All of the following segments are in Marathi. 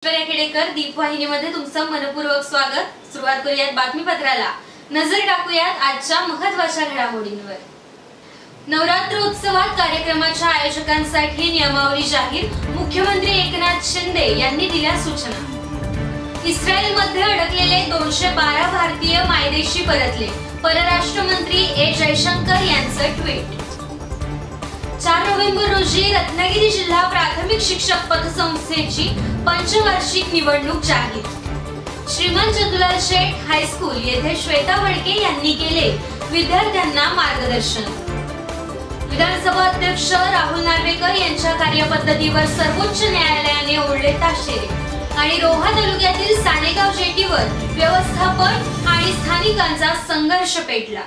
खेडेकर दीपवाहिनीमध्ये तुमचं मनपूर्वक स्वागत। सुरुवात करूयात बातमीपत्राला। नजर टाकूयात आजच्या महत्त्वाच्या घडामोडींवर। नवरात्र उत्सवात कार्यक्रमाच्या आयोजकांसाठी नियमावली जाहीर, मुख्यमंत्री एकनाथ शिंदे यांनी दिल्या सूचना। इस्रायलमध्ये अडकलेले 212 भारतीय मायदेशी परतले, परराष्ट्र मंत्री ए जयशंकर यांचं ट्विट। 4 नोव्हेंबर रोजी रत्नागिरी जिल्हा प्राथमिक शिक्षक पतसंस्थेची पंचवार्षिक निवडणूक जाहीर। श्रीमान चंदुलाल शेठ हायस्कूल येथे श्वेता वडके यांनी केले विद्यार्थ्यांना मार्गदर्शन। विधानसभा अध्यक्ष राहुल नार्वेकर यांच्या कार्यपद्धतीवर सर्वोच्च न्यायालयाने ओढले ताशेरे आणि रोहा तालुक्यातील सानेगाव जेटीवर व्यवस्थापन आणि स्थानिकांचा संघर्ष पेटला।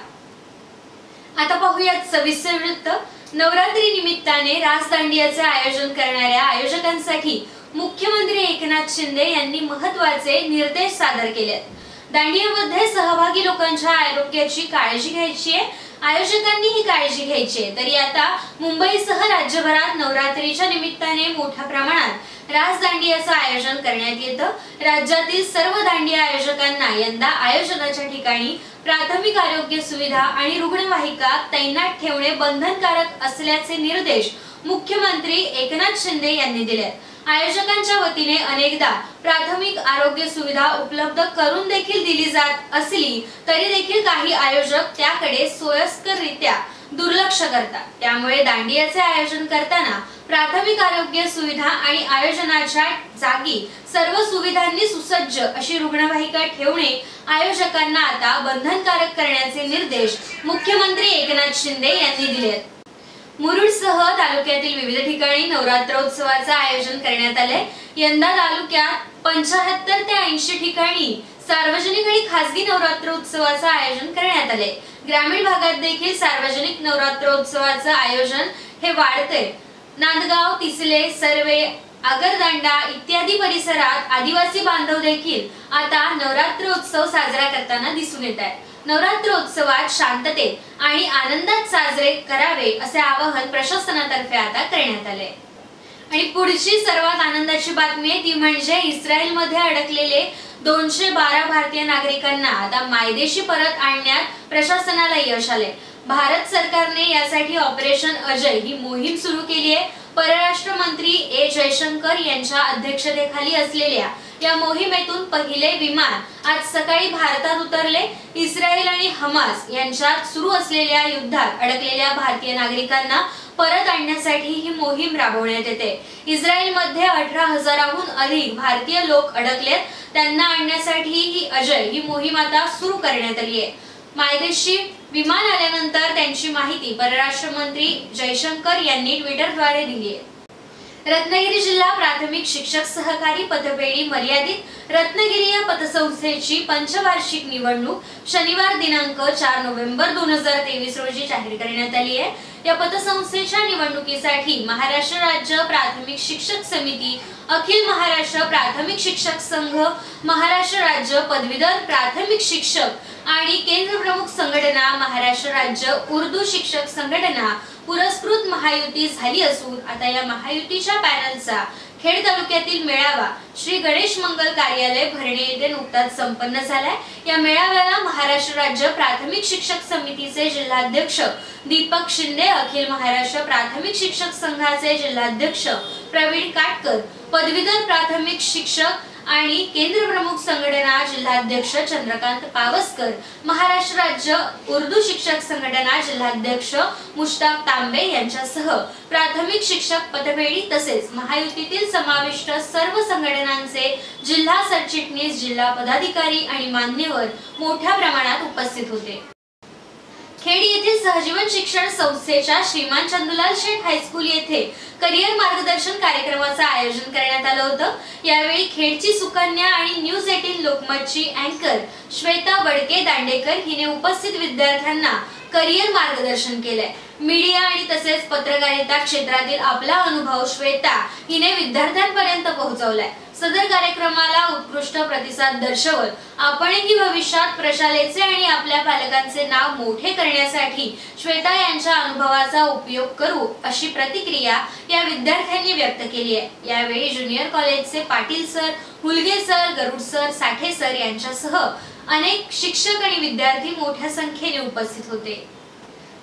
आता पाहूयात सविस्तर वृत्त। नवरात्री निमित्ताने रास दांडियाचे आयोजन करणाऱ्या आयोजकांसाठी मुख्यमंत्री एकनाथ शिंदे यांनी महत्त्वाचे निर्देश सादर केलेत। दांडियामध्ये सहभागी लोकांच्या आरोग्याची काळजी घ्यायची आहे, आयोजकांनी ही काळजी घ्यायची आहे। तरी आता मुंबईसह राज्यभरात नवरात्रीच्या निमित्ताने मोठ्या प्रमाणात रास दांडियाचं आयोजन करण्यात येतं। राज्यातील सर्व दांडिया आयोजकांना यंदा आयोजनाच्या ठिकाणी प्राथमिक आरोग्य सुविधा आणि रुग्णवाहिका तैनात ठेवणे बंधनकारक असल्याचे निर्देश मुख्यमंत्री एकनाथ शिंदे यांनी दिले। आयोजकांच्या वतीने अनेकदा प्राथमिक आरोग्य सुविधा उपलब्ध करून देखील दिली जात असली तरी देखील काही आयोजक त्याकडे सोयीस्कररित्या दुर्लक्ष करतात। त्यामुळे दांडियाचे आयोजन करताना प्राथमिक आरोग्य सुविधा आणि आयोजनाच्या जागी सर्व सुविधांनी सुसज्ज अशी रुग्णवाहिका ठेवणे आयोजकांना आता बंधनकारक करण्याचे निर्देश मुख्यमंत्री एकनाथ शिंदे यांनी दिलेत। मुरुडसह तालुक्यातील विविध ठिकाणी नवरात्रोत्सवाचे आयोजन करण्यात आले। यंदा तालुक्यात 75 ते 80 ठिकाणी सार्वजनिक आणि खासगी नवरात्रोत्सवाचे आयोजन करण्यात आले। ग्रामीण भागात देखील सार्वजनिक नवरात्रोत्सवाचे आयोजन हे वाढते। नांदगाव, तिसले, सर्वे, आगरदांडा इत्यादी परिसरात आदिवासी बांधव देखील आता नवरात्रोत्सव साजरा करताना दिसून येत आहेत। नवरात्रोत्सवात शांततेत आणि आनंदात साजरे करावे असे आवाहन प्रशासनातर्फे आता करण्यात आले। आणि पुढची सर्वात आनंदाची बातमी आहे ती म्हणजे इस्रायलमध्ये अडकलेले 212 भारतीय नागरिकांना आता मायदेशी परत आणण्यात प्रशासनाला यश आले। भारत सरकारने यासाठी ऑपरेशन अजय ही मोहीम सुरू केली आहे। परराष्ट्र मंत्री ए जयशंकर यांच्या अध्यक्षतेखाली असलेल्या या मोहिमेतून पहिले विमान आज सकाळी भारतात उतरले। इस्रायल आणि हमास यांच्यात सुरू असलेल्या युद्धात अडकलेल्या भारतीय नागरिकांना परत आणण्यासाठी ही मोहीम राबवण्यात येते। इस्रायलमध्ये 18,000हून अधिक भारतीय लोक अडकलेत, त्यांना आणण्यासाठी ही अजय ही मोहीम आता सुरू करण्यात आली आहे। मायदेशी विमान आल्यानंतर त्यांची माहिती परराष्ट्र मंत्री जयशंकर यांनी ट्विटरद्वारे दिली आहे। रत्नागिरी जिल्हा प्राथमिक शिक्षक सहकारी पतपेढी मर्यादित रत्नागिरी या पतसंस्थेची पंचवार्षिक निवडणूक शनिवार दिनांक 4 नोव्हेंबर 2023 रोजी जाहीर करण्यात आली आहे। या पतसंस्थेच्या निवडणुकीसाठी महाराष्ट्र राज्य प्राथमिक शिक्षक समिती, अखिल महाराष्ट्र प्राथमिक शिक्षक संघ, महाराष्ट्र राज्य पदवीधर प्राथमिक शिक्षक आणि केंद्र प्रमुख संघटना, महाराष्ट्र राज्य उर्दू शिक्षक संघटना पुरस्कृत महायुती झाली असून आता या महायुतीच्या पॅनलचा खेड तालुक्यातील मेळावा श्री गणेश मंगल कार्यालय भरणे येथे नुकताच संपन्न झालाय। या मेळाव्याला महाराष्ट्र राज्य प्राथमिक शिक्षक समितीचे जिल्हाध्यक्ष दीपक शिंदे, अखिल महाराष्ट्र प्राथमिक शिक्षक संघाचे जिल्हाध्यक्ष प्रवीण काटकर, पदवीधर प्राथमिक शिक्षक आणि केंद्र प्रमुख संघटना जिल्हाध्यक्ष चंद्रकांत पावसकर, महाराष्ट्र राज्य उर्दू शिक्षक संघटना जिल्हाध्यक्ष मुश्ताक तांबे यांच्यासह प्राथमिक शिक्षक पतपेढी तसेच महायुतीतील समाविष्ट सर्व संघटनांचे जिल्हा सरचिटणीस, जिल्हा पदाधिकारी आणि मान्यवर मोठ्या प्रमाणात उपस्थित होते। खेड येथील सहजीवन शिक्षण संस्थेच्या श्रीमान चंदुलाल शेठ हायस्कूल येथे करिअर मार्गदर्शन कार्यक्रमाचे आयोजन करण्यात आलं होतं। यावेळी खेडची सुकन्या आणि न्यूज 18 लोकमतची अँकर श्वेता वडके दांडेकर हिने उपस्थित विद्यार्थ्यांना करिअर मार्गदर्शन केलंय। मीडिया आणि तसेच पत्रकारिता क्षेत्रातील आपला अनुभव श्वेता हिने विद्यार्थ्यांपर्यंत पोहोचवलाय। सदर कार्यक्रमाला उत्कृष्ट प्रतिसाद दर्शवत आपणही भविष्यात प्रशालेचे आणि आपल्या पालकांचे नाव मोठे करण्यासाठी श्वेता यांच्या अनुभवाचा उपयोग करू अशी प्रतिक्रिया या विद्यार्थ्यांनी व्यक्त केली आहे। यावेळी ज्युनियर कॉलेजचे पाटील सर, हुलगे सर, गरुड सर, साठे सर यांच्यासह अनेक शिक्षक आणि विद्यार्थी मोठ्या संख्येने उपस्थित होते।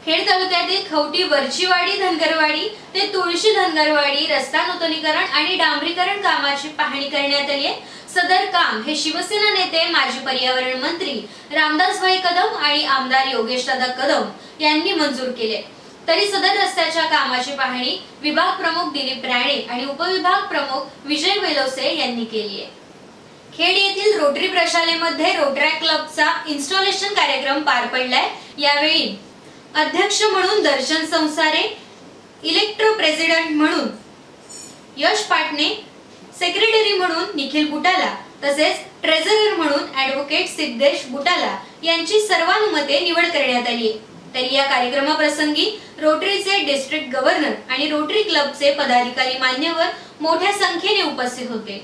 खेड तालुक्यातील खवटी वरचीवाडी धनगरवाडी ते तुळशी धनगरवाडी रस्ता नूतनीकरण आणि डांबरीकरण कामाची पाहणी करण्यात आली आहे। सदर काम हे शिवसेना नेते माजी पर्यावरण मंत्री रामदासभाई कदम आणि आमदार योगेशदादा कदम यांनी मंजूर केले। तरी सदर रस्त्याच्या कामाची पाहणी विभाग प्रमुख दिलीप राणे आणि उपविभाग प्रमुख विजय वेलोसे यांनी केली आहे। खेड येथील रोटरी प्रशालेमध्ये रोटरी क्लबचा इन्स्टॉलेशन कार्यक्रम पार पडलाय। यावेळी अध्यक्ष म्हणून दर्शन संसारे, इलेक्ट्रो प्रेसिडेंट म्हणून यश पाटणे, सेक्रेटरी म्हणून निखिल बुटाला तसेच ट्रेझरर म्हणून ॲडव्होकेट सिद्धेश बुटाला यांची सर्वानुमते निवड करण्यात आली। तरी या कार्यक्रमाप्रसंगी रोटरीचे डिस्ट्रिक्ट गव्हर्नर आणि रोटरी क्लबचे पदाधिकारी मान्यवर मोठ्या संख्येने उपस्थित होते।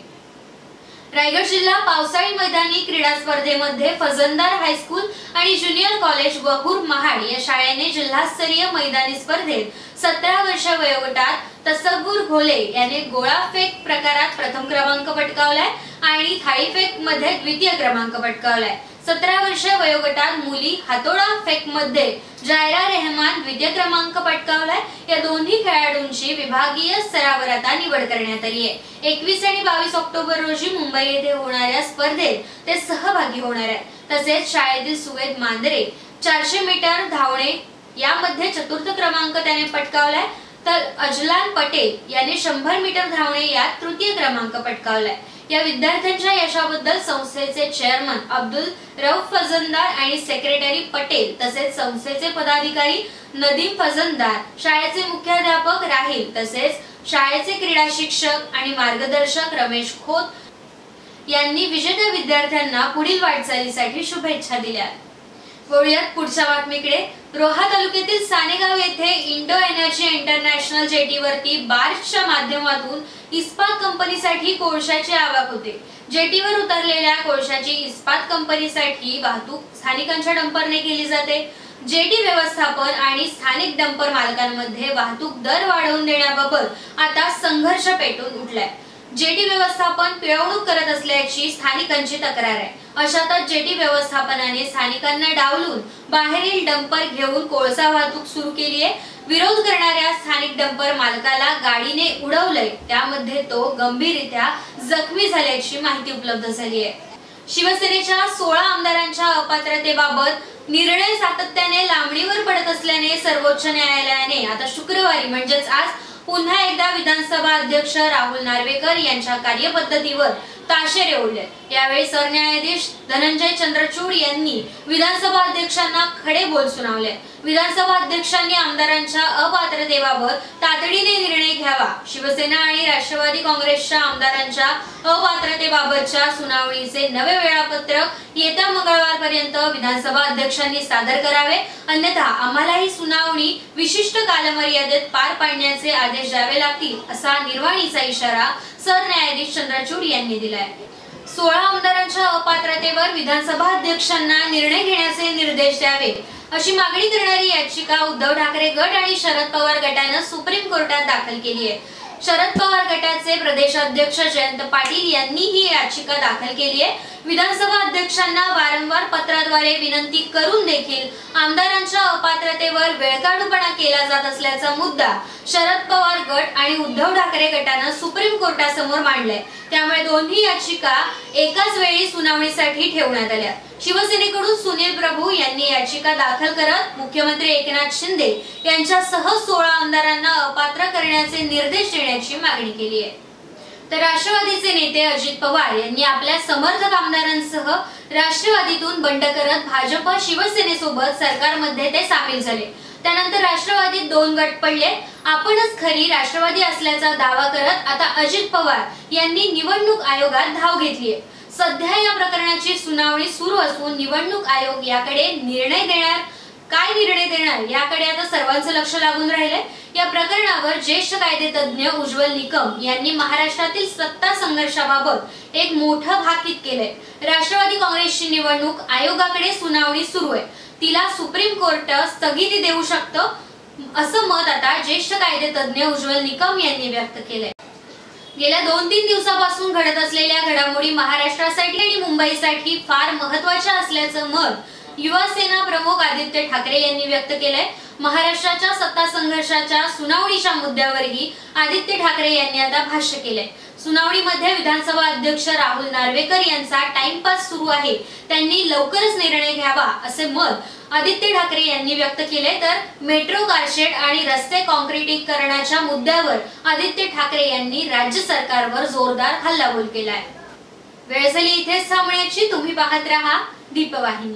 रायगड जिल्हा पावसाळी मैदानी क्रीडा स्पर्धेमध्ये फजंदार हायस्कूल आणि ज्युनियर कॉलेज वहूर महाड या शाळेने जिल्हास्तरीय मैदानी स्पर्धेत 17 वर्ष वयोगटात तसब्बुर घोले याने गोळाफेक प्रकारात प्रथम क्रमांक पटकावलाय आणि थाळीफेक मध्ये द्वितीय क्रमांक पटकावलाय। 17 वर्ष वयोगटात मुली हातोडा फेक मध्ये जायरा रहमान द्वितीय क्रमांक पटकावलाय। या दोन्ही खेळाडूंची विभागीय स्तरावर आता निवड करण्यात आली आहे। 21 आणि 22 ऑक्टोबर रोजी मुंबई येथे होणाऱ्या स्पर्धेत ते सहभागी होणार आहेत। तसेच शाळेतील सुवेद मांदरे 400 मीटर धावणे यामध्ये चतुर्थ क्रमांक त्याने पटकावलाय, तर अजलान पटेल याने 100 मीटर धावणे यात तृतीय क्रमांक पटकावलाय। या विद्यार्थ्यांच्या यशाबद्दल संस्थेचे चेअरमन अब्दुल रऊफ फजंदार आणि सेक्रेटरी पटेल तसेच संस्थेचे पदाधिकारी नदीम फजंदार, शाळेचे मुख्याध्यापक राहील तसेच शाळेचे क्रीडा शिक्षक आणि मार्गदर्शक रमेश खोत यांनी विजेत्या विद्यार्थ्यांना पुढील वाटचालीसाठी शुभेच्छा दिल्या। वळूयात पुढच्या बातमीकडे। रोहा तालुक्यातील सानेगाव येथे इंडो एनर्जी इंटरनॅशनल जेटीवरती बार्जच्या माध्यमातून इस्पात कंपनीसाठी कोळशाची आवक होते। जेटीवर उतरलेल्या कोळशाची इस्पात कंपनीसाठी वाहतूक स्थानिकांच्या डंपरने केली जाते। जेटी व्यवस्थापन आणि स्थानिक डंपर मालकांमध्ये वाहतूक दर वाढवून देण्याबाबत आता संघर्ष पेटून उठलाय। जेटी व्यवस्थापन पिळवणूक करत असल्याची स्थानिकांची तक्रार आहे। अशातच जेटी व्यवस्थापनाने स्थानिकांना डावलून बाहेरील डंपर घेऊन कोळसा वाहतूक सुरू केली आहे। विरोध करणाऱ्या स्थानिक डंपर मालकाला गाडीने उडवलंय, त्यामध्ये तो गंभीररित्या जखमी झाल्याची माहिती उपलब्ध झाली आहे। शिवसेनेच्या 16 आमदारांच्या अपात्रतेबाबत निर्णय सातत्याने लांबणीवर पडत असल्याने सर्वोच्च न्यायालयाने आता शुक्रवारी म्हणजेच आज पुन्हा एकदा विधानसभा अध्यक्ष राहुल नार्वेकर यांच्या कार्यपद्धतीवर ताशेरे ओढले। यावेळी सरन्यायाधीश धनंजय चंद्रचूड यांनी विधानसभा अध्यक्षांना खडे बोल सुनावले। विधानसभा अध्यक्षांनी आमदारांच्या अपात्रतेबाबत तातडीने निर्णय घ्यावा। शिवसेना आणि राष्ट्रवादी काँग्रेसच्या आमदारांच्या अपात्रतेबाबतच्या सुनावणीचे नवे वेळापत्रक येत्या मंगळवारपर्यंत विधानसभा अध्यक्षांनी सादर करावे, अन्यथा आम्हाला ही सुनावणी विशिष्ट कालमर्यादेत पार पाडण्याचे आदेश द्यावे लागतील, असा निर्वाणीचा इशारा सरन्यायाधीश चंद्रचूड यांनी दिलाय। 16 आमदारांच्या अपात्रतेवर विधानसभा अध्यक्षांना निर्णय घेण्याचे निर्देश द्यावे अशी मागणी करणारी याचिका उद्धव ठाकरे गट आणि शरद पवार गटाने सुप्रीम कोर्टात दाखल केली आहे। शरद पवार गटाचे प्रदेशाध्यक्ष जयंत पाटील यांनी ही याचिका दाखल केली आहे। विधानसभा अध्यक्षांना वारंवार पत्राद्वारे विनंती करून देखील आमदारांच्या अपात्रतेवर वेळकाढूपणा केला जात असल्याचा मुद्दा शरद पवार गट आणि उद्धव ठाकरे गटाने सुप्रीम कोर्टासमोर मांडलाय। त्यामुळे दोन्ही याचिका एकाच वेळी सुनावणीसाठी ठेवण्यात आल्या। शिवसेनेकडून सुनील प्रभू यांनी याचिका दाखल करत मुख्यमंत्री एकनाथ शिंदे यांच्यासह 16 आमदारांना अपात्र करण्याचे निर्देश देण्याची मागणी केली आहे। तर राष्ट्रवादीचे नेते अजित पवार यांनी आपल्या समर्थक आमदारांसह राष्ट्रवादीतून बंड करत भाजप शिवसेनेसोबत सरकारमध्ये ते सामील झाले। त्यानंतर राष्ट्रवादीत 2 गट पडले। आपणच खरी राष्ट्रवादी असल्याचा दावा करत आता अजित पवार यांनी निवडणूक आयोगात धाव घेतली आहे। सध्या या प्रकरणाची सुनावणी सुरू असून निवडणूक आयोग याकडे निर्णय देणार काय निर्णय देणार याकडे आता सर्वांचं लक्ष लागून राहिलंय। या प्रकरणावर ज्येष्ठ कायदेतज्ञ उज्ज्वल निकम यांनी महाराष्ट्रातील सत्ता संघर्षाबाबत एक मोठं भाकीत केलंय। राष्ट्रवादी काँग्रेसची निवडणूक आयोगाकडे सुनावणी सुरू आहे, तिला सुप्रीम कोर्ट स्थगिती देऊ शकतं असं मत आता ज्येष्ठ कायदेतज्ञ उज्ज्वल निकम यांनी व्यक्त केलंय। गेल्या 2-3 दिवसापासून घडत असलेल्या घडामोडी महाराष्ट्रासाठी आणि मुंबईसाठी फार महत्त्वाच्या असल्याचं मत युवा सेना प्रमुख आदित्य ठाकरे यांनी व्यक्त केलंय। महाराष्ट्राच्या सत्ता संघर्षाच्या सुनावणीच्या मुद्द्यावरही आदित्य ठाकरे यांनी आता भाष्य केलंय। सुनावणीमध्ये विधानसभा अध्यक्ष राहुल नार्वेकर यांचा टाइमपास सुरू आहे, त्यांनी लवकरच निर्णय घ्यावा असे मत आदित्य ठाकरे यांनी व्यक्त केले। तर मेट्रो कारशेड आणि रस्ते काँक्रिटीकरणाच्या मुद्द्यावर आदित्य ठाकरे यांनी राज्य सरकारवर जोरदार हल्लाबोल केलाय। वेळ झाली इथेच थांबण्याची। तुम्ही पाहत रहा दीपवाहिनी।